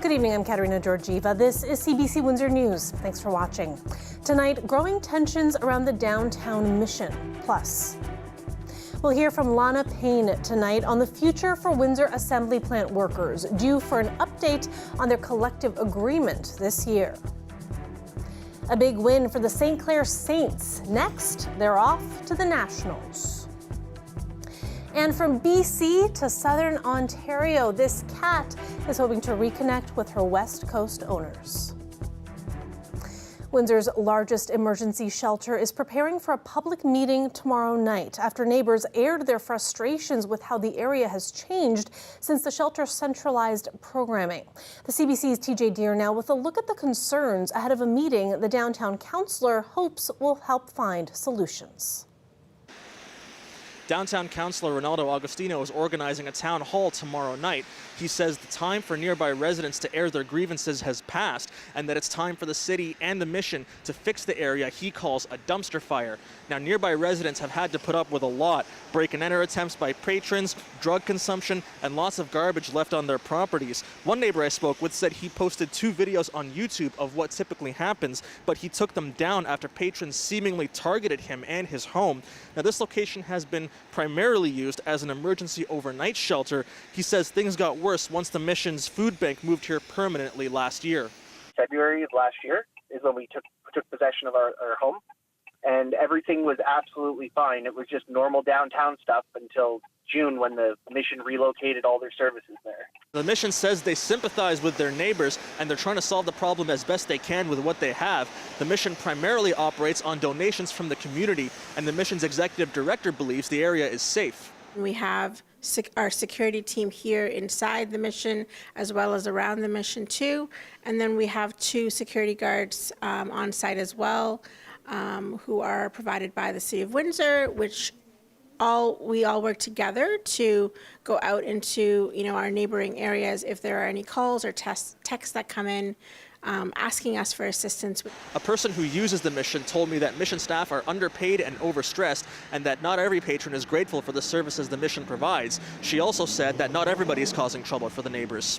Good evening, I'm Katerina Georgieva. This is CBC Windsor News. Thanks for watching. Tonight, growing tensions around the downtown mission. Plus, we'll hear from Lana Payne tonight on the future for Windsor Assembly Plant workers, due for an update on their collective agreement this year. A big win for the St. Clair Saints. Next, they're off to the Nationals. And from BC to southern Ontario, this cat is hoping to reconnect with her West Coast owners. Windsor's largest emergency shelter is preparing for a public meeting tomorrow night after neighbors aired their frustrations with how the area has changed since the shelter's centralized programming. The CBC's TJ Deere now with a look at the concerns ahead of a meeting the downtown councillor hopes will help find solutions. Downtown Councillor Ronaldo Agostino is organizing a town hall tomorrow night. He says the time for nearby residents to air their grievances has passed and that it's time for the city and the mission to fix the area he calls a dumpster fire. Now, nearby residents have had to put up with a lot: break and enter attempts by patrons, drug consumption, and lots of garbage left on their properties. One neighbor I spoke with said he posted 2 videos on YouTube of what typically happens, but he took them down after patrons seemingly targeted him and his home. Now, this location has been primarily used as an emergency overnight shelter. He says things got worse once the mission's food bank moved here permanently last year. February of last year is when we took possession of our home, and everything was absolutely fine. It was just normal downtown stuff until June, when the mission relocated all their services there. The mission says they sympathize with their neighbors and they're trying to solve the problem as best they can with what they have. The mission primarily operates on donations from the community, and the mission's executive director believes the area is safe. We have our security team here inside the mission as well as around the mission too, and then we have 2 security guards on site as well, who are provided by the City of Windsor, which we all work together to go out into our neighboring areas if there are any calls or texts that come in asking us for assistance. A person who uses the mission told me that mission staff are underpaid and overstressed, and that not every patron is grateful for the services the mission provides. She also said that not everybody is causing trouble for the neighbors.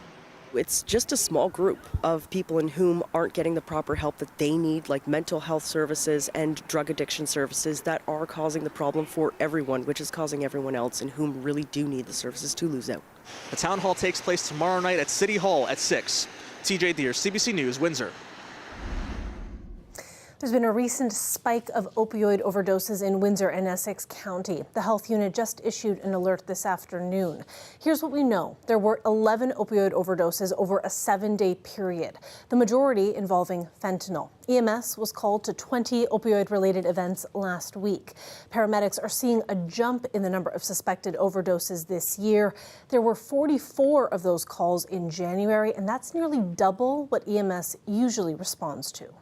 It's just a small group of people in whom aren't getting the proper help that they need, like mental health services and drug addiction services, that are causing the problem for everyone, which is causing everyone else and whom really do need the services to lose out. The town hall takes place tomorrow night at City Hall at 6. TJ Deere, CBC News, Windsor. There's been a recent spike of opioid overdoses in Windsor and Essex County. The health unit just issued an alert this afternoon. Here's what we know. There were 11 opioid overdoses over a 7-day period, the majority involving fentanyl. EMS was called to 20 opioid-related events last week. Paramedics are seeing a jump in the number of suspected overdoses this year. There were 44 of those calls in January, and that's nearly double what EMS usually responds to.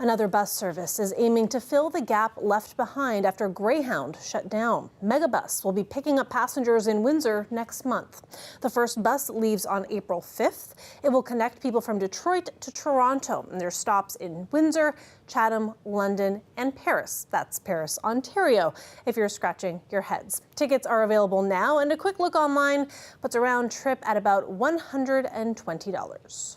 Another bus service is aiming to fill the gap left behind after Greyhound shut down. Megabus will be picking up passengers in Windsor next month. The first bus leaves on April 5th. It will connect people from Detroit to Toronto, and there's stops in Windsor, Chatham, London, and Paris. That's Paris, Ontario, if you're scratching your heads. Tickets are available now, and a quick look online puts a round trip at about $120.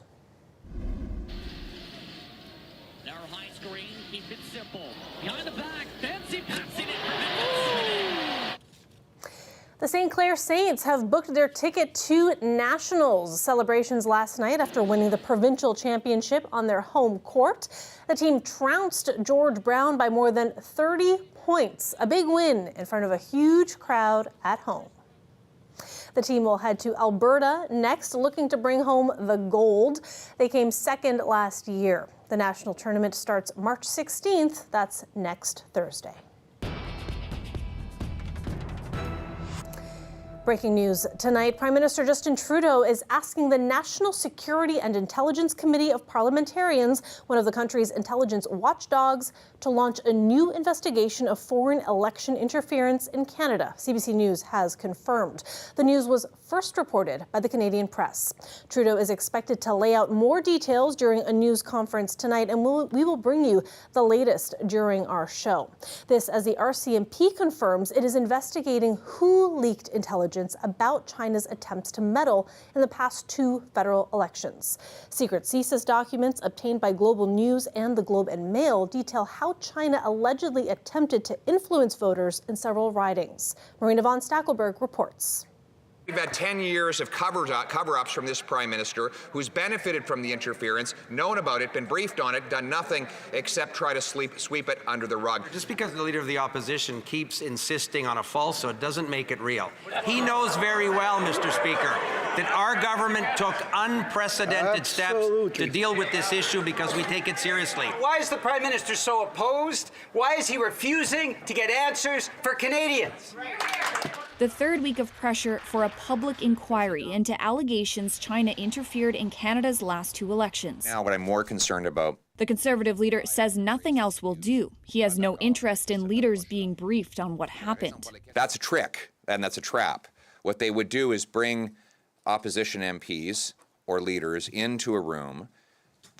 Keep it simple. Behind the back, fancy passing it. The St. Clair Saints have booked their ticket to Nationals celebrations last night after winning the provincial championship on their home court. The team trounced George Brown by more than 30 points, a big win in front of a huge crowd at home. The team will head to Alberta next, looking to bring home the gold. They came second last year. The national tournament starts March 16th. That's next Thursday. Breaking news tonight, Prime Minister Justin Trudeau is asking the National Security and Intelligence Committee of Parliamentarians, one of the country's intelligence watchdogs, to launch a new investigation of foreign election interference in Canada. CBC News has confirmed. The news was first reported by the Canadian press. Trudeau is expected to lay out more details during a news conference tonight, and we will bring you the latest during our show. This as the RCMP confirms it is investigating who leaked intelligence about China's attempts to meddle in the past 2 federal elections. Secret CSIS documents obtained by Global News and the Globe and Mail detail how China allegedly attempted to influence voters in several ridings. Marina von Stackelberg reports. We've had 10 years of cover-ups from this Prime Minister who's benefited from the interference, known about it, been briefed on it, done nothing except try to sweep it under the rug. Just because the Leader of the Opposition keeps insisting on a falsehood doesn't make it real. He knows very well, Mr. Speaker, that our government took unprecedented steps to deal with this issue because we take it seriously. Why is the Prime Minister so opposed? Why is he refusing to get answers for Canadians? The third week of pressure for a public inquiry into allegations China interfered in Canada's last 2 elections. Now, what I'm more concerned about. The Conservative leader says nothing else will do. He has no interest in leaders being briefed on what happened. That's a trick, and that's a trap. What they would do is bring opposition MPs or leaders into a room,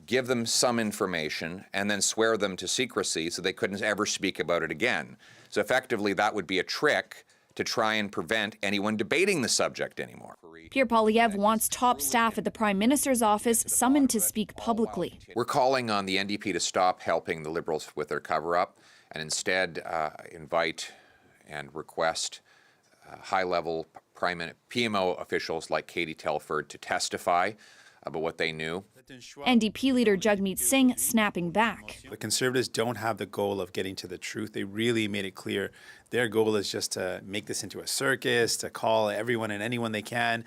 give them some information, and then swear them to secrecy so they couldn't ever speak about it again. So effectively, that would be a trick to try and prevent anyone debating the subject anymore. Pierre Poilievre wants top staff at the Prime Minister's office summoned to speak publicly. We're calling on the NDP to stop helping the Liberals with their cover-up and instead invite and request high-level PMO officials like Katie Telford to testify about what they knew. NDP leader Jagmeet Singh snapping back. The Conservatives don't have the goal of getting to the truth. They really made it clear their goal is just to make this into a circus, to call everyone and anyone they can.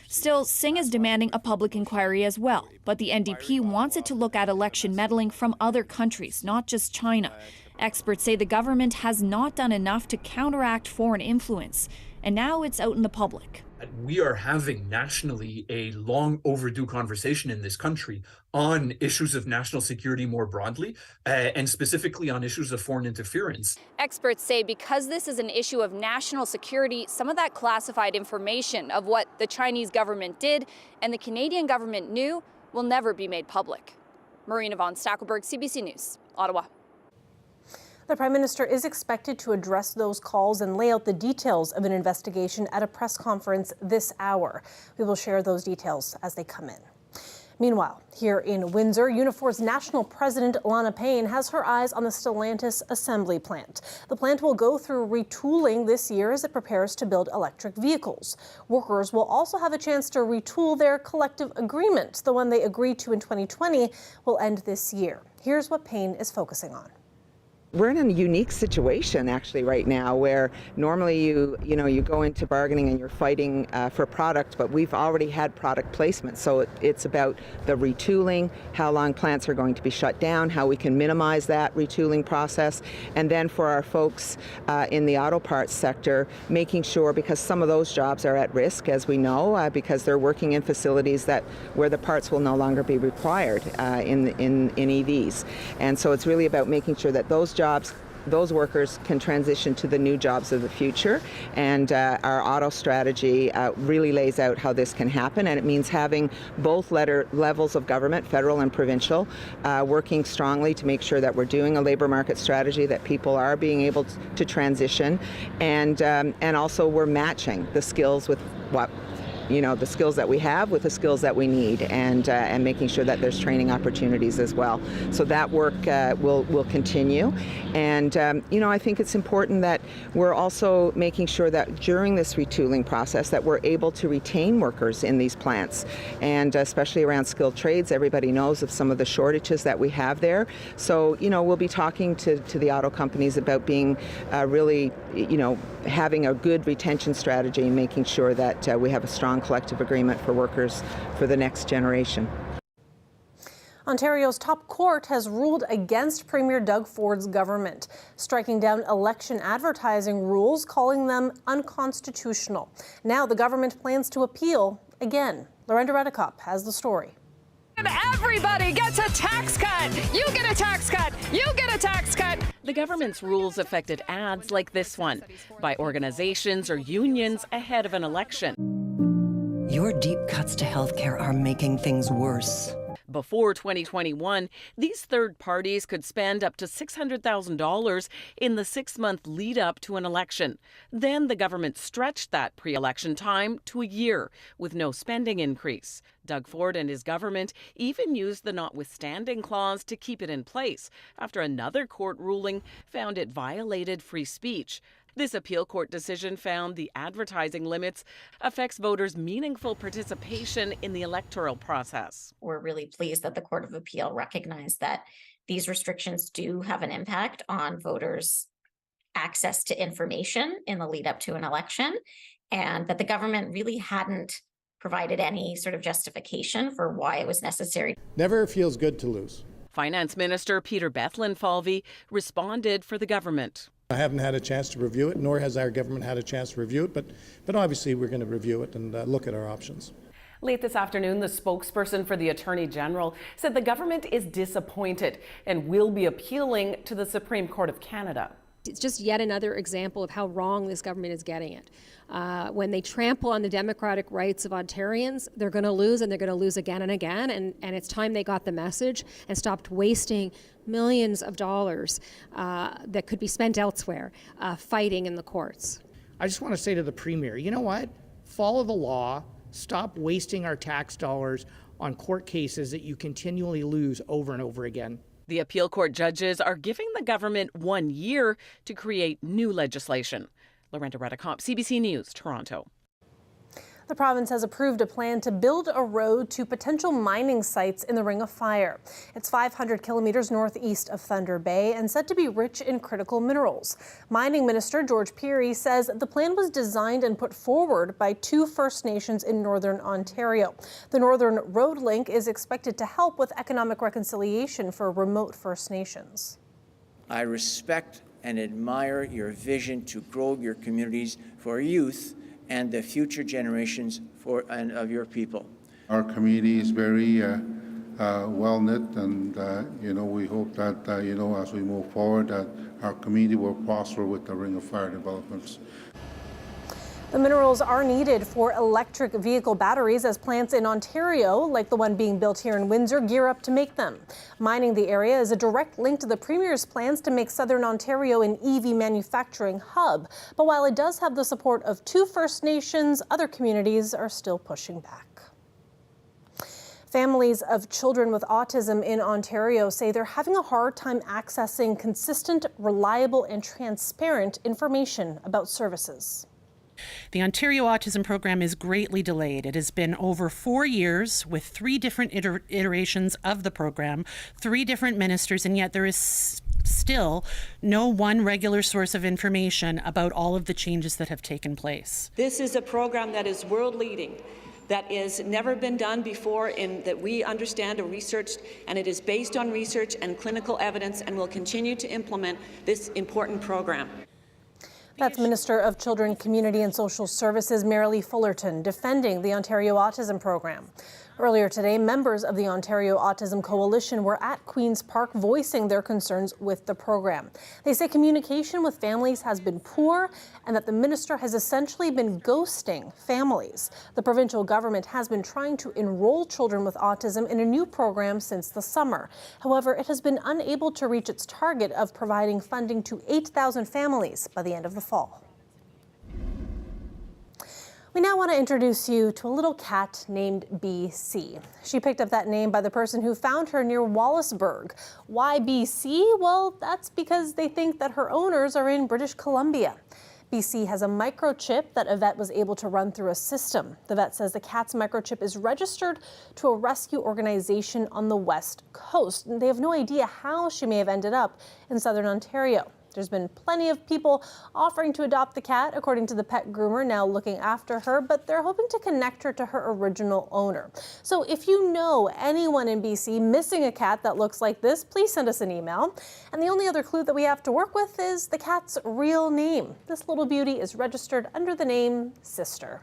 Still, Singh is demanding a public inquiry as well, but the NDP wants it to look at election meddling from other countries, not just China. Experts say the government has not done enough to counteract foreign influence, and now it's out in the public. We are having nationally a long overdue conversation in this country on issues of national security more broadly, and specifically on issues of foreign interference. Experts say because this is an issue of national security, some of that classified information of what the Chinese government did and the Canadian government knew will never be made public. Marina von Stackelberg, CBC News, Ottawa. The Prime Minister is expected to address those calls and lay out the details of an investigation at a press conference this hour. We will share those details as they come in. Meanwhile, here in Windsor, Unifor's national president, Lana Payne, has her eyes on the Stellantis assembly plant. The plant will go through retooling this year as it prepares to build electric vehicles. Workers will also have a chance to retool their collective agreement. The one they agreed to in 2020 will end this year. Here's what Payne is focusing on. We're in a unique situation actually right now where normally you go into bargaining and you're fighting for product, but we've already had product placement. So it's about the retooling, how long plants are going to be shut down, how we can minimize that retooling process. And then for our folks in the auto parts sector, making sure, because some of those jobs are at risk, as we know, because they're working in facilities where the parts will no longer be required in EVs. And so it's really about making sure that those workers can transition to the new jobs of the future. And our auto strategy really lays out how this can happen. And it means having both levels of government, federal and provincial, working strongly to make sure that we're doing a labor market strategy, that people are being able to transition. And also we're matching the skills with the skills that we have with the skills that we need, and making sure that there's training opportunities as well. So that work will continue. And I think it's important that we're also making sure that during this retooling process that we're able to retain workers in these plants, and especially around skilled trades. Everybody knows of some of the shortages that we have there. So we'll be talking to the auto companies about being really having a good retention strategy and making sure that we have a strong collective agreement for workers for the next generation. Ontario's top court has ruled against Premier Doug Ford's government, striking down election advertising rules, calling them unconstitutional. Now the government plans to appeal again. Lorenda Redekop has the story. Everybody gets a tax cut. You get a tax cut. You get a tax cut. The government's rules affected ads like this one by organizations or unions ahead of an election. Your deep cuts to healthcare are making things worse. Before 2021, these third parties could spend up to $600,000 in the 6-month lead up to an election. Then the government stretched that pre-election time to a year with no spending increase. Doug Ford and his government even used the notwithstanding clause to keep it in place after another court ruling found it violated free speech. This appeal court decision found the advertising limits affects voters' meaningful participation in the electoral process. We're really pleased that the Court of Appeal recognized that these restrictions do have an impact on voters' access to information in the lead up to an election, and that the government really hadn't provided any sort of justification for why it was necessary. Never feels good to lose. Finance Minister Peter Bethlen-Falvey responded for the government. I haven't had a chance to review it, nor has our government had a chance to review it, but obviously we're going to review it and look at our options. Late this afternoon, the spokesperson for the Attorney General said the government is disappointed and will be appealing to the Supreme Court of Canada. It's just yet another example of how wrong this government is getting it. When they trample on the democratic rights of Ontarians, they're going to lose, and they're going to lose again and again. And it's time they got the message and stopped wasting millions of dollars that could be spent elsewhere fighting in the courts. I just want to say to the Premier, you know what? Follow the law. Stop wasting our tax dollars on court cases that you continually lose over and over again. The appeal court judges are giving the government 1 year to create new legislation. Lorenta Redicomp, CBC News, Toronto. The province has approved a plan to build a road to potential mining sites in the Ring of Fire. It's 500 kilometers northeast of Thunder Bay and said to be rich in critical minerals. Mining Minister George Peary says the plan was designed and put forward by 2 First Nations in Northern Ontario. The Northern Road Link is expected to help with economic reconciliation for remote First Nations. I respect and admire your vision to grow your communities for youth and the future generations of your people. Our community is very well knit, and we hope that as we move forward, that our community will prosper with the Ring of Fire developments. The minerals are needed for electric vehicle batteries as plants in Ontario, like the one being built here in Windsor, gear up to make them. Mining the area is a direct link to the Premier's plans to make Southern Ontario an EV manufacturing hub. But while it does have the support of 2 First Nations, other communities are still pushing back. Families of children with autism in Ontario say they're having a hard time accessing consistent, reliable, and transparent information about services. The Ontario Autism Program is greatly delayed. It has been over 4 years with 3 different iterations of the program, 3 different ministers, and yet there is still no one regular source of information about all of the changes that have taken place. This is a program that is world leading, that has never been done before, in that we understand or researched, and it is based on research and clinical evidence, and will continue to implement this important program. That's Minister of Children, Community and Social Services Marilee Fullerton defending the Ontario Autism Program. Earlier today, members of the Ontario Autism Coalition were at Queen's Park voicing their concerns with the program. They say communication with families has been poor and that the minister has essentially been ghosting families. The provincial government has been trying to enroll children with autism in a new program since the summer. However, it has been unable to reach its target of providing funding to 8,000 families by the end of the fall. We now want to introduce you to a little cat named BC. She picked up that name by the person who found her near Wallaceburg. Why BC? Well, that's because they think that her owners are in British Columbia. BC has a microchip that a vet was able to run through a system. The vet says the cat's microchip is registered to a rescue organization on the West Coast. They have no idea how she may have ended up in Southern Ontario. There's been plenty of people offering to adopt the cat, according to the pet groomer now looking after her, but they're hoping to connect her to her original owner. So if you know anyone in BC missing a cat that looks like this, please send us an email. And the only other clue that we have to work with is the cat's real name. This little beauty is registered under the name Sister.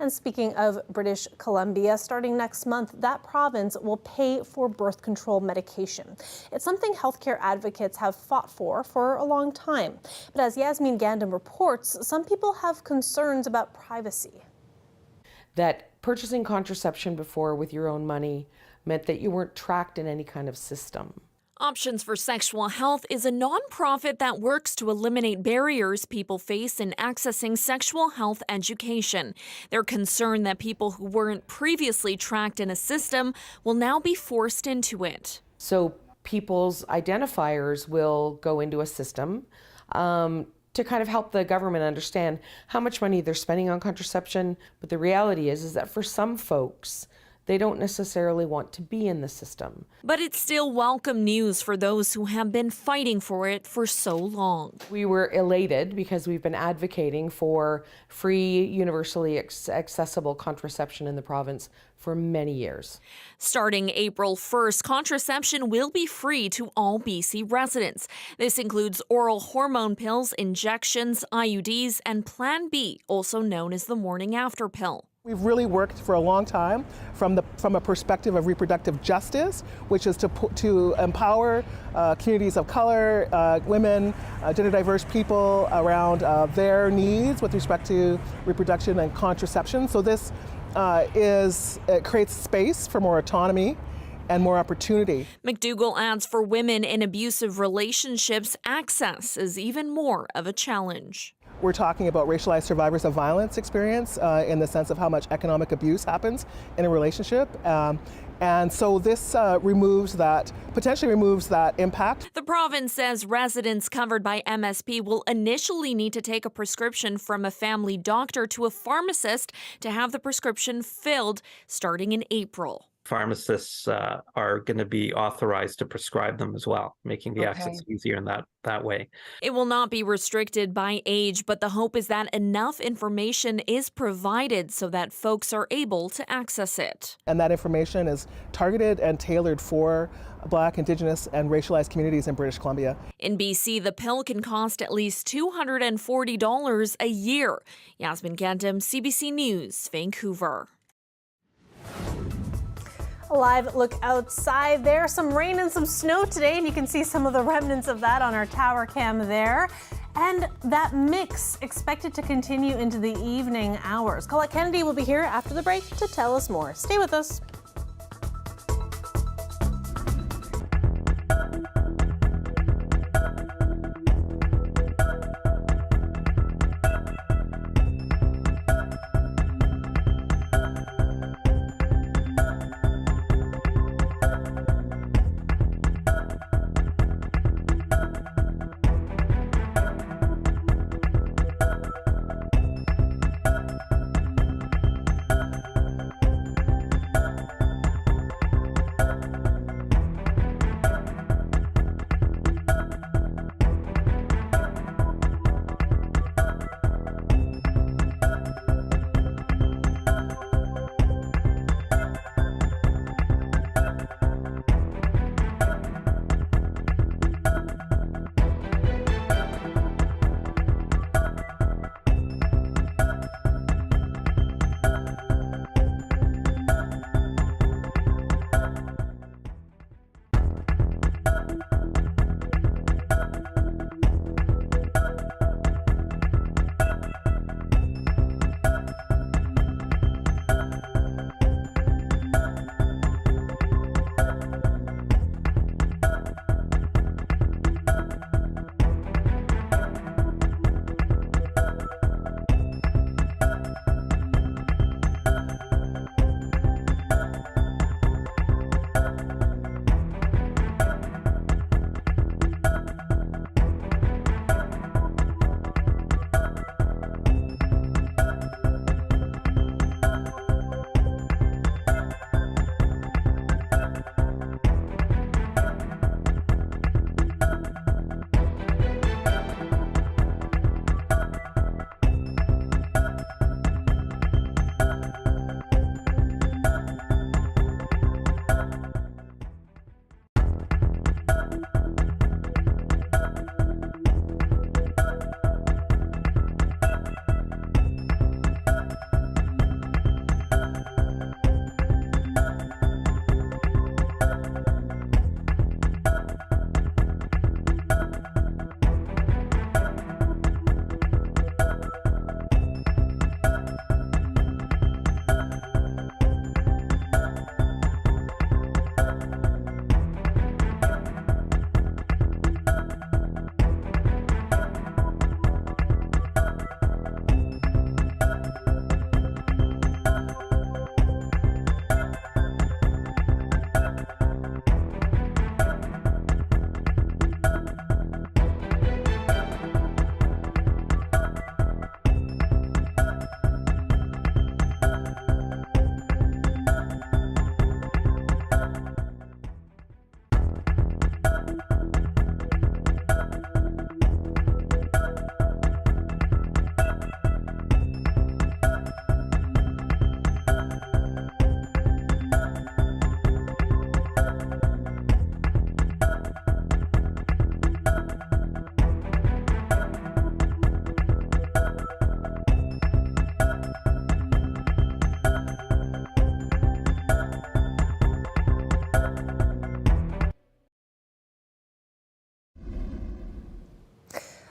And speaking of British Columbia, starting next month, that province will pay for birth control medication. It's something healthcare advocates have fought for a long time. But as Yasmin Gandam reports, some people have concerns about privacy. that purchasing contraception before with your own money meant that you weren't tracked in any kind of system. Options for Sexual Health is a nonprofit that works to eliminate barriers people face in accessing sexual health education. They're concerned that people who weren't previously tracked in a system will now be forced into it. So people's identifiers will go into a system to kind of help the government understand how much money they're spending on contraception. But the reality is that for some folks, they don't necessarily want to be in the system. But it's still welcome news for those who have been fighting for it for so long. We were elated because we've been advocating for free, universally accessible contraception in the province for many years. Starting April 1st, contraception will be free to all BC residents. This includes oral hormone pills, injections, IUDs, and Plan B, also known as the morning after pill. We've really worked for a long time from a perspective of reproductive justice, which is to empower communities of color, women, gender diverse people around their needs with respect to reproduction and contraception. So this it creates space for more autonomy and more opportunity. McDougall adds for women in abusive relationships, access is even more of a challenge. We're talking about racialized survivors of violence experience in the sense of how much economic abuse happens in a relationship. And so this potentially removes that impact. The province says residents covered by MSP will initially need to take a prescription from a family doctor to a pharmacist to have the prescription filled starting in April. Pharmacists are going to be authorized to prescribe them as well, making the access easier in that way. It will not be restricted by age, but the hope is that enough information is provided so that folks are able to access it. And that information is targeted and tailored for Black, Indigenous, and racialized communities in British Columbia. In BC, the pill can cost at least $240 a year. Yasmin Gandam, CBC News, Vancouver. A live look outside there. Some rain and some snow today, and you can see some of the remnants of that on our tower cam there. And that mix expected to continue into the evening hours. Koala Kennedy will be here after the break to tell us more. Stay with us.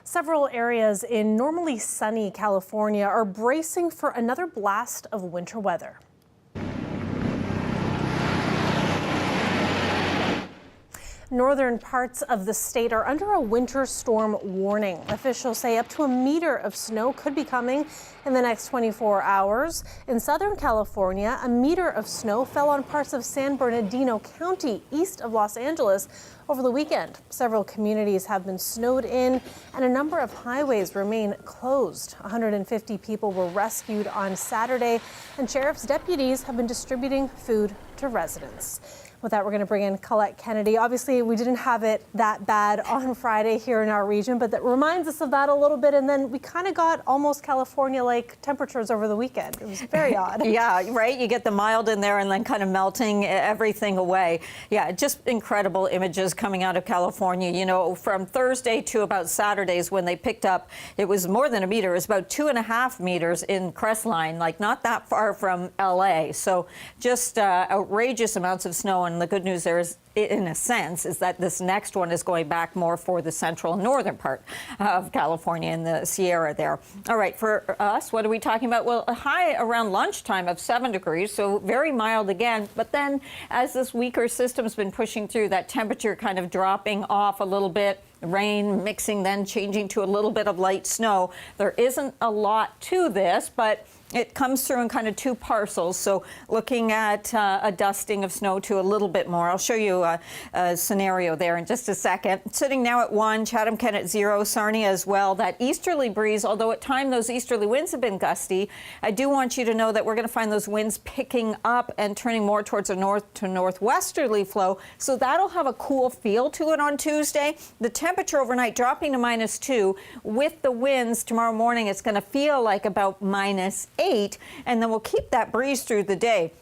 Several areas in normally sunny California are bracing for another blast of winter weather. Northern parts of the state are under a winter storm warning. Officials say up to a meter of snow could be coming in the next 24 hours. In Southern California, a meter of snow fell on parts of San Bernardino County, east of Los Angeles, over the weekend. Several communities have been snowed in, and a number of highways remain closed. 150 people were rescued on Saturday, and sheriff's deputies have been distributing food to residents. With that, we're going to bring in Colette Kennedy. Obviously, we didn't have it that bad on Friday here in our region, but that reminds us of that a little bit. And then we kind of got almost California-like temperatures over the weekend. It was very odd. Yeah, right. You get the mild in there and then kind of melting everything away. Yeah, just incredible images coming out of California. You know, from Thursday to about Saturdays when they picked up, it was more than a meter. It was about 2.5 meters in Crestline, like not that far from LA. So just outrageous amounts of snow. And the good news there is, in a sense, is that this next one is going back more for the central and northern part of California and the Sierra there. All right, for us, what are we talking about? Well, a high around lunchtime of 7 degrees, so very mild again. But then as this weaker system's been pushing through, that temperature kind of dropping off a little bit. Rain mixing, then changing to a little bit of light snow. There isn't a lot to this, but it comes through in kind of two parcels. So looking at a dusting of snow to a little bit more. I'll show you a scenario there in just a second. Sitting now at 1, Chatham-Kent at 0, Sarnia as well. That easterly breeze, although at times those easterly winds have been gusty, I do want you to know that we're going to find those winds picking up and turning more towards a north to northwesterly flow. So that'll have a cool feel to it on Tuesday. The temperature overnight dropping to -2. With the winds tomorrow morning, it's going to feel like about -8, and then we'll keep that breeze through the day.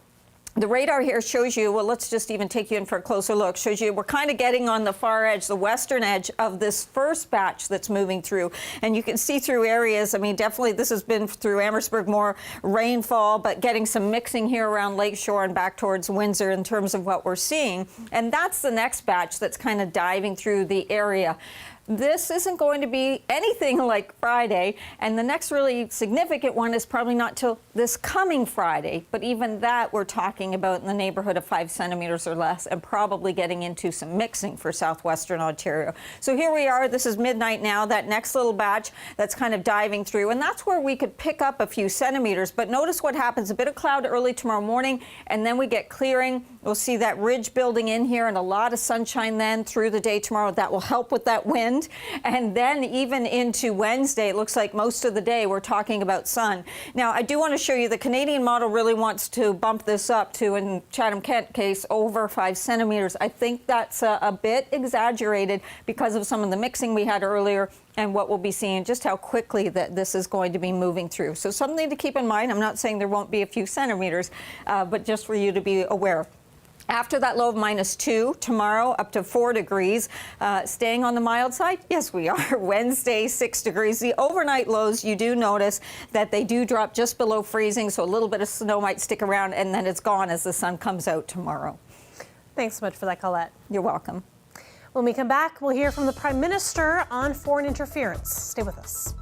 The radar here shows you, well, let's just even take you in for a closer look, shows you we're kind of getting on the far edge, the western edge of this first batch that's moving through. And you can see through areas, I mean, definitely this has been through Amherstburg, more rainfall, but getting some mixing here around Lakeshore and back towards Windsor in terms of what we're seeing. And that's the next batch that's kind of diving through the area. This isn't going to be anything like Friday, and the next really significant one is probably not till this coming Friday, but even that we're talking about in the neighborhood of 5 centimeters or less, and probably getting into some mixing for southwestern Ontario. So here we are, this is midnight now, that next little batch that's kind of diving through, and that's where we could pick up a few centimeters. But notice what happens, a bit of cloud early tomorrow morning, and then we get clearing. We'll see that ridge building in here and a lot of sunshine then through the day tomorrow. That will help with that wind. And then even into Wednesday, it looks like most of the day we're talking about sun. Now, I do want to show you the Canadian model really wants to bump this up to, in Chatham-Kent case, over 5 centimeters. I think that's a bit exaggerated because of some of the mixing we had earlier and what we'll be seeing, just how quickly that this is going to be moving through. So something to keep in mind. I'm not saying there won't be a few centimeters, but just for you to be aware. After that low of -2, tomorrow up to 4 degrees. Staying on the mild side? Yes, we are. Wednesday, 6 degrees. The overnight lows, you do notice that they do drop just below freezing, so a little bit of snow might stick around, and then it's gone as the sun comes out tomorrow. Thanks so much for that, Colette. You're welcome. When we come back, we'll hear from the Prime Minister on foreign interference. Stay with us.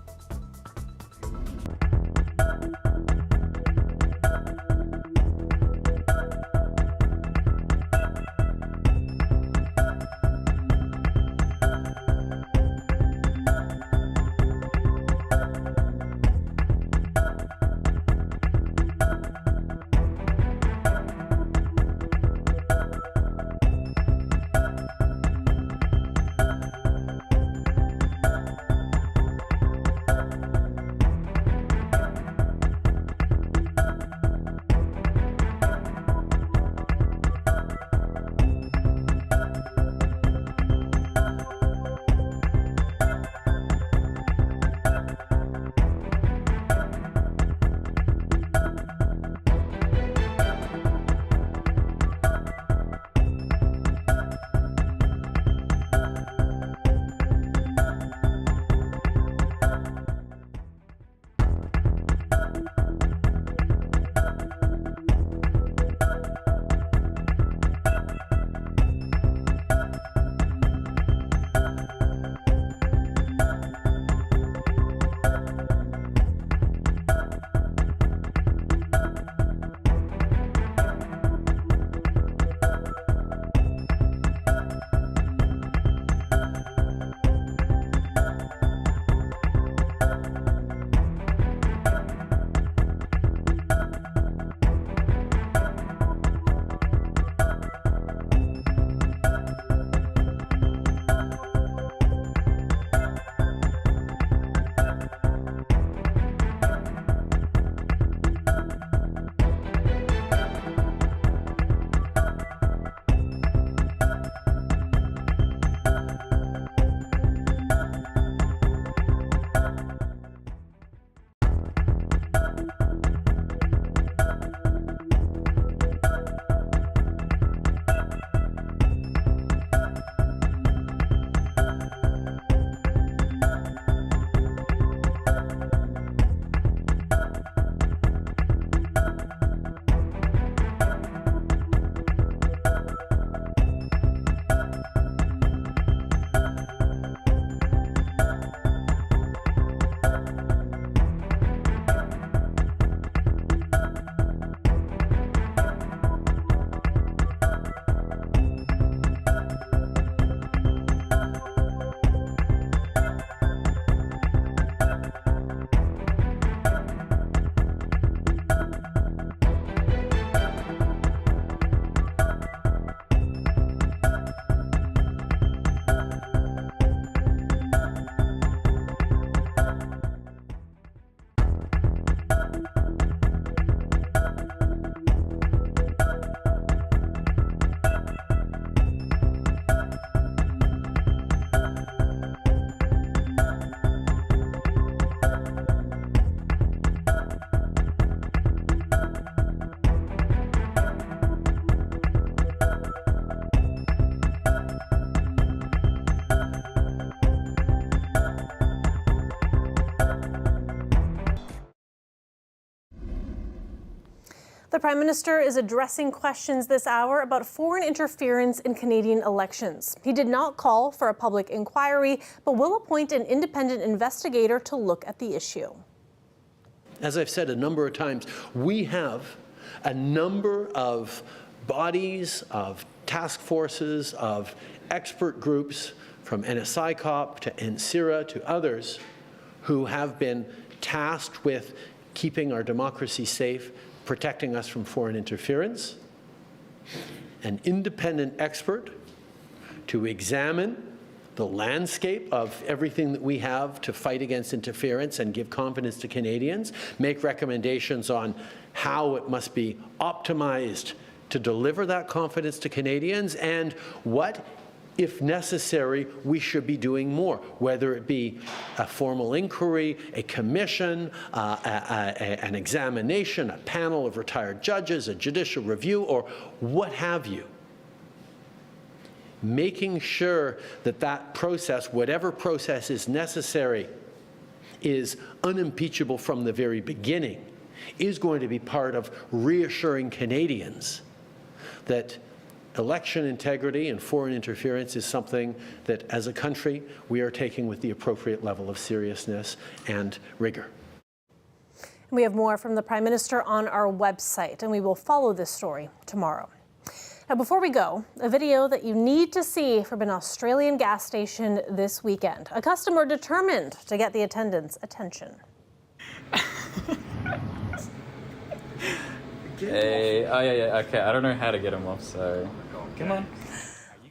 The Prime Minister is addressing questions this hour about foreign interference in Canadian elections. He did not call for a public inquiry, but will appoint an independent investigator to look at the issue. As I've said a number of times, we have a number of bodies, of task forces, of expert groups, from NSICOP to NCIRA to others, who have been tasked with keeping our democracy safe, protecting us from foreign interference. An independent expert to examine the landscape of everything that we have to fight against interference and give confidence to Canadians, make recommendations on how it must be optimized to deliver that confidence to Canadians, and what, if necessary, we should be doing more, whether it be a formal inquiry, a commission, an examination, a panel of retired judges, a judicial review, or what have you. Making sure that that process, whatever process is necessary, is unimpeachable from the very beginning, is going to be part of reassuring Canadians that election integrity and foreign interference is something that, as a country, we are taking with the appropriate level of seriousness and rigor. We have more from the Prime Minister on our website, and we will follow this story tomorrow. Now, before we go, a video that you need to see from an Australian gas station this weekend. A customer determined to get the attendant's attention. Hey, oh yeah, okay. I don't know how to get him off, so come on.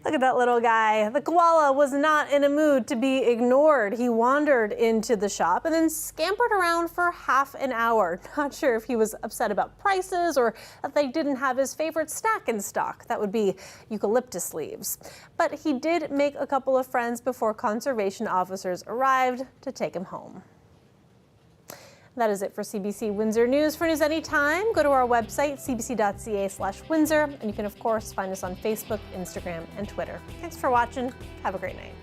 Look at that little guy. The koala was not in a mood to be ignored. He wandered into the shop and then scampered around for half an hour. Not sure if he was upset about prices or that they didn't have his favorite snack in stock. That would be eucalyptus leaves. But he did make a couple of friends before conservation officers arrived to take him home. That is it for CBC Windsor News. For news anytime, go to our website, cbc.ca/Windsor, and you can, of course, find us on Facebook, Instagram, and Twitter. Thanks for watching. Have a great night.